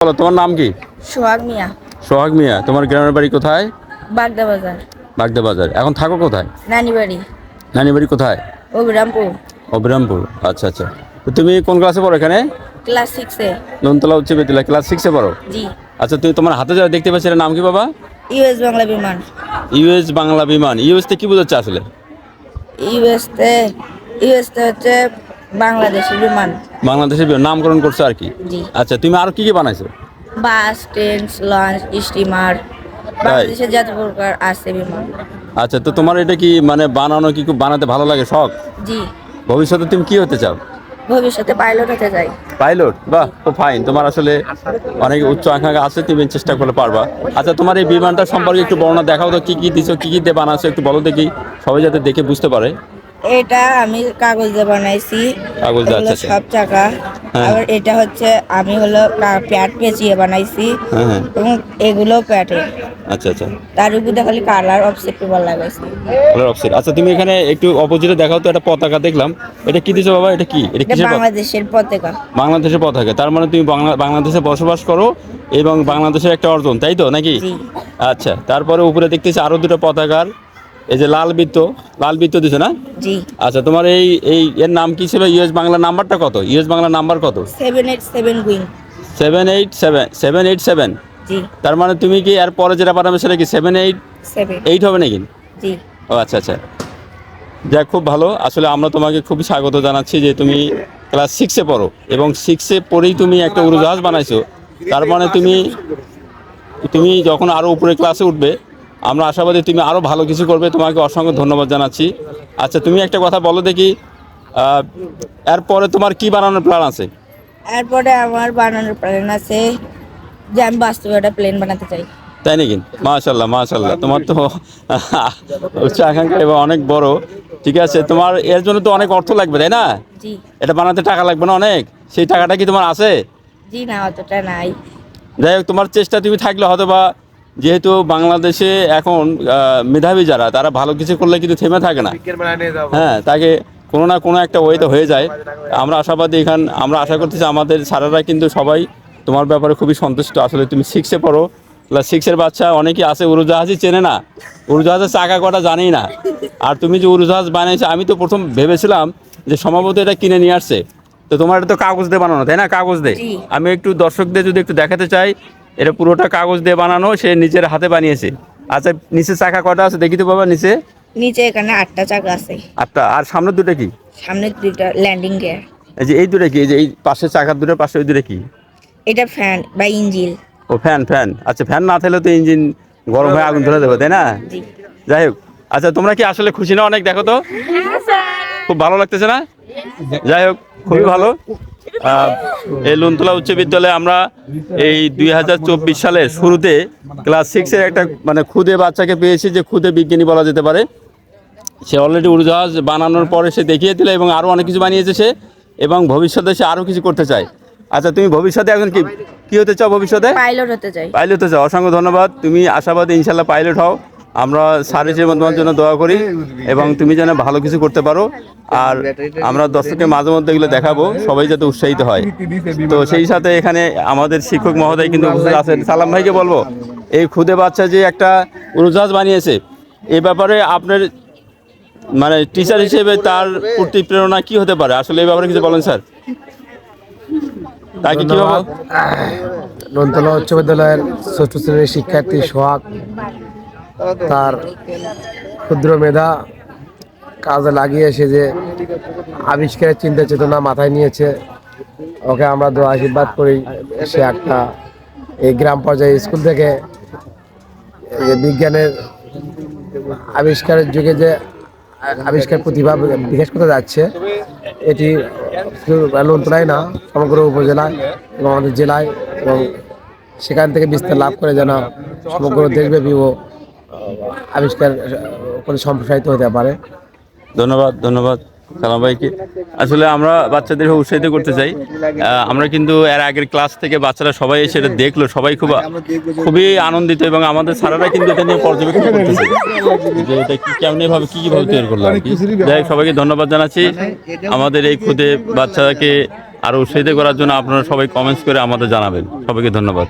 বলো তোমার নাম কি? সোহাগ মিয়া। সোহাগ মিয়া, তোমার গ্রামের বাড়ি কোথায়? বাগদা বাজার। বাগদা বাজার। এখন থাকো কোথায়? নানি বাড়ি। নানি বাড়ি কোথায়? অবিরামপুর। অবিরামপুর, আচ্ছা আচ্ছা। তো তুমি কোন ক্লাসে পড়ো এখানে? ক্লাস 6-এ। ননতলা উচ্চ বিদ্যালয়, ক্লাস 6-এ পড়ো? জি। আচ্ছা, তুমি তোমার হাতে যারা দেখতে পাচ্ছি এর নাম কি বাবা? ইউএস বাংলা বিমান। ইউএস বাংলা বিমান। ইউএসতে কি বোঝাচ্ছে আসলে? ইউএসতে ইউএসতে হচ্ছে বাংলাদেশের বিমান। বাংলাদেশের নামকরণ করছো আর কি। জি। আচ্ছা, তুমি আর কি কি বানাইছো? বাস, ট্রেন, লঞ্চ, স্টিমার, বাংলাদেশের যত প্রকার আছে বিমান। আচ্ছা, তো তোমার এটা কি মানে বানানো কি খুব বানাতে ভালো লাগে, শখ? জি। ভবিষ্যতে তুমি কি হতে চাও? ভবিষ্যতে পাইলট হতে চাই। পাইলট, বাহ, খুব ফাইন। তোমার আসলে অনেক উচ্চ আকাঙ্ক্ষা আছে, তুমি চেষ্টা করলে পারবা। আচ্ছা, তোমার এই বিমানটা সম্পর্কে একটু বর্ণনা দেখাও তো, কি কি দিছো, কি কি দিয়ে বানাচ্ছো একটু বলো দেখি, সবাই যাতে দেখে বুঝতে পারে। এটা আমি কাগজ দিয়ে বানাইছি। কাগজ দিয়ে, এগুলো আচ্ছা, সব চাকা। হ্যাঁ। আবার এটা হচ্ছে আমি হলো প্যাড পেঁচিয়ে বানাইছি। হ্যাঁ হ্যাঁ, এবং এগুলো প্যাডে। আচ্ছা আচ্ছা। তার উপরে খালি কালার অফসেট পেপার লাগাইছি। Colour offset. আচ্ছা, তুমি এখানে একটু অপোজিটে দেখাও তো, একটা পতাকা দেখলাম, এটা কি দিছো বাবা? এটা কি? এটা এটা কিসের পতাকা? বাংলাদেশের পতাকা। বাংলাদেশের পতাকা। তার মানে তুমি বাংলাদেশে বসবাস করো এবং বাংলাদেশের একটা অর্জন, তাই তো নাকি? জি। আচ্ছা, তারপরে উপরে দেখতেছি আরো দুটো পতাকার, এই যে লাল বৃত্ত দিছে না? জি। আচ্ছা, তোমার এই এই এর নাম কি ছিল? ইউএস বাংলা নাম্বারটা কত? ইউএস বাংলা নাম্বার কত? 787 উইং। 787। জি। তার মানে তুমি কি এর পরে যেটা পাঠাবে সেটা কি 788 হবে নাকি? জি। ও আচ্ছা আচ্ছা, যাক, খুব ভালো। আসলে আমরা তোমাকে খুবই স্বাগত জানাচ্ছি যে তুমি ক্লাস 6-এ পড়ো এবং 6-এ পড়েই তুমি একটা উড়োজাহাজ বানাইছো। তার মানে তুমি যখন আরও উপরে ক্লাসে উঠবে, আমরা আশাবাদী তুমি আরও ভালো কিছু করবে। তোমাকে অসংখ্য ধন্যবাদ জানাচ্ছি। আচ্ছা, তুমি একটা কথা বলো দেখি, এরপরে তোমার কি বানানোর প্ল্যান আছে? এরপরে আমার বানানোর প্ল্যান আছে যে আমি বাস্তবে একটা প্লেন বানাতে চাই। তাই নাকি? মাশাল্লাহ মাশাল্লাহ, তোমার তো উচ্চ আকাঙ্ক্ষা এবং অনেক বড়। ঠিক আছে, তোমার এর জন্য তো অনেক অর্থ লাগবে, তাই না? জি। এটা বানাতে টাকা লাগবে না অনেক? সেই টাকাটা কি তোমার আছে? জি না, অতটা নাই। যাই হোক, তোমার চেষ্টা তুমি থাকলে হয়তো বা, যেহেতু বাংলাদেশে এখন মেধাবী যারা, তারা ভালো কিছু করলে কিন্তু থেমে থাকে না। হ্যাঁ, তাকে কোনো না কোনো একটা ওয়েতে হয়ে যায়। আমরা আশাবাদী, আমরা আশা করতেছি আমাদের স্যারেরা কিন্তু সবাই তোমার ব্যাপারে খুবই সন্তুষ্ট। আসলে তুমি 6-এ পড়ো, ক্লাস 6-এর বাচ্চা অনেকেই আছে উড়োজাহাজই চেনে না, উড়োজাহাজের চাকা কটা জানেই না। আর তুমি যে উড়োজাহাজ বানিয়েছো, আমি তো প্রথম ভেবেছিলাম যে সম্ভবত এটা কিনে নিয়ে আসছে। তো তোমার এটা তো কাগজ দিয়ে বানানো, তাই না? কাগজ দিয়ে। জি। আমি একটু দর্শকদের যদি একটু দেখাতে চাই, এটা পুরোটা কাগজ দিয়ে বানানো, সে নিজের হাতে বানিয়েছে। আচ্ছা, নিচে চাকা কটা আছে দেখি তো বাবা? নিচে এখানে 8টা চাকা আছে। 8টা। আর সামনের দুটো কি? সামনে 2টা ল্যান্ডিং গিয়ার। এই যে এই দুটো কি? এই যে এই পাশের চাকার দুটোর পাশে ওই দুটো কি? এটা ফ্যান বা ইঞ্জিন। ও, ফ্যান। আচ্ছা, ফ্যান না থাকলে তো ইঞ্জিন গরম হয়ে আগুন ধরে দেবে, তাই না? জি। যাই হোক, আচ্ছা, তোমরা কি আসলে খুশি না অনেক? দেখো তো, খুব ভালো লাগতেছে না? যাই হোক, খুবই ভালো। এই লুনতলা উচ্চ বিদ্যালয়ে আমরা এই 2024 সালের শুরুতে ক্লাস 6-এর একটা মানে খুদে বাচ্চাকে পেয়েছি, যে খুদে বিজ্ঞানী বলা যেতে পারে। সে অলরেডি উড়োজাহাজ বানানোর পরে সে দেখিয়ে দিল এবং আরও অনেক কিছু বানিয়েছে সে, এবং ভবিষ্যতে সে আরও কিছু করতে চায়। আচ্ছা, তুমি ভবিষ্যতে এখন কি হতে চাও ভবিষ্যতে? পাইলট হতে চাই। পাইলট হতে চাও, অসংখ্য ধন্যবাদ। তুমি আশাবাদী ইনশাল্লাহ পাইলট হও। আমরা স্যার হিসেবে তোমার জন্য দোয়া করি এবং তুমি যেন ভালো কিছু করতে পারো। আর আমরা দর্শকের মাঝে মধ্যে এগুলো দেখাবো, সবাই যাতে উৎসাহিত হয়। তো সেই সাথে এখানে আমাদের শিক্ষক মহোদয় কিন্তু উপস্থিত আছেন। সালাম ভাইকে বলবো, এই খুদে বাচ্চা যে একটা উড়োজাহাজ বানিয়েছে, এই ব্যাপারে আপনার মানে টিচার হিসেবে তার প্রতি প্রেরণা কি হতে পারে আসলে, এই ব্যাপারে কিছু বলেন স্যার। তাকে কীভাবে? নন্তলা উচ্চ বিদ্যালয়ের 6ষ্ঠ শ্রেণীর শিক্ষার্থী সোহাগ তার ক্ষুদ্র মেধা কাজে লাগিয়ে সে যে আবিষ্কারের চিন্তা চেতনা মাথায় নিয়েছে, ওকে আমরা দোয়া আশীর্বাদ করি। সে একটা এই গ্রাম পর্যায়ে স্কুল থেকে যে বিজ্ঞানের আবিষ্কারের যুগে যে আবিষ্কার প্রতিভা বিকাশ করতে যাচ্ছে, এটি শুধু লুনতলায় না, সমগ্র উপজেলায় এবং আমাদের জেলায়, এবং সেখান থেকে বিস্তার লাভ করে যেন সমগ্র দেশব্যাপী ও আবিষ্কার করে সম্প্রসারিত হতে পারে। ধন্যবাদ সালাম ভাইকে। আসলে আমরা বাচ্চাদেরকে উৎসাহিত করতে চাই। আমরা কিন্তু এর আগের ক্লাস থেকে বাচ্চারা সবাই এসে এটা দেখলো, সবাই খুবই আনন্দিত, এবং আমাদের স্যারেরা কিন্তু এটা নিয়ে পর্যবেক্ষণ করতেছে যে এটা কেমনভাবে কীভাবে তৈরি করলো আর কি। যাই হোক, সবাইকে ধন্যবাদ জানাচ্ছি। আমাদের এই খুদে বাচ্চাকে আরও উৎসাহিত করার জন্য আপনারা সবাই কমেন্টস করে আমাদের জানাবেন। সবাইকে ধন্যবাদ।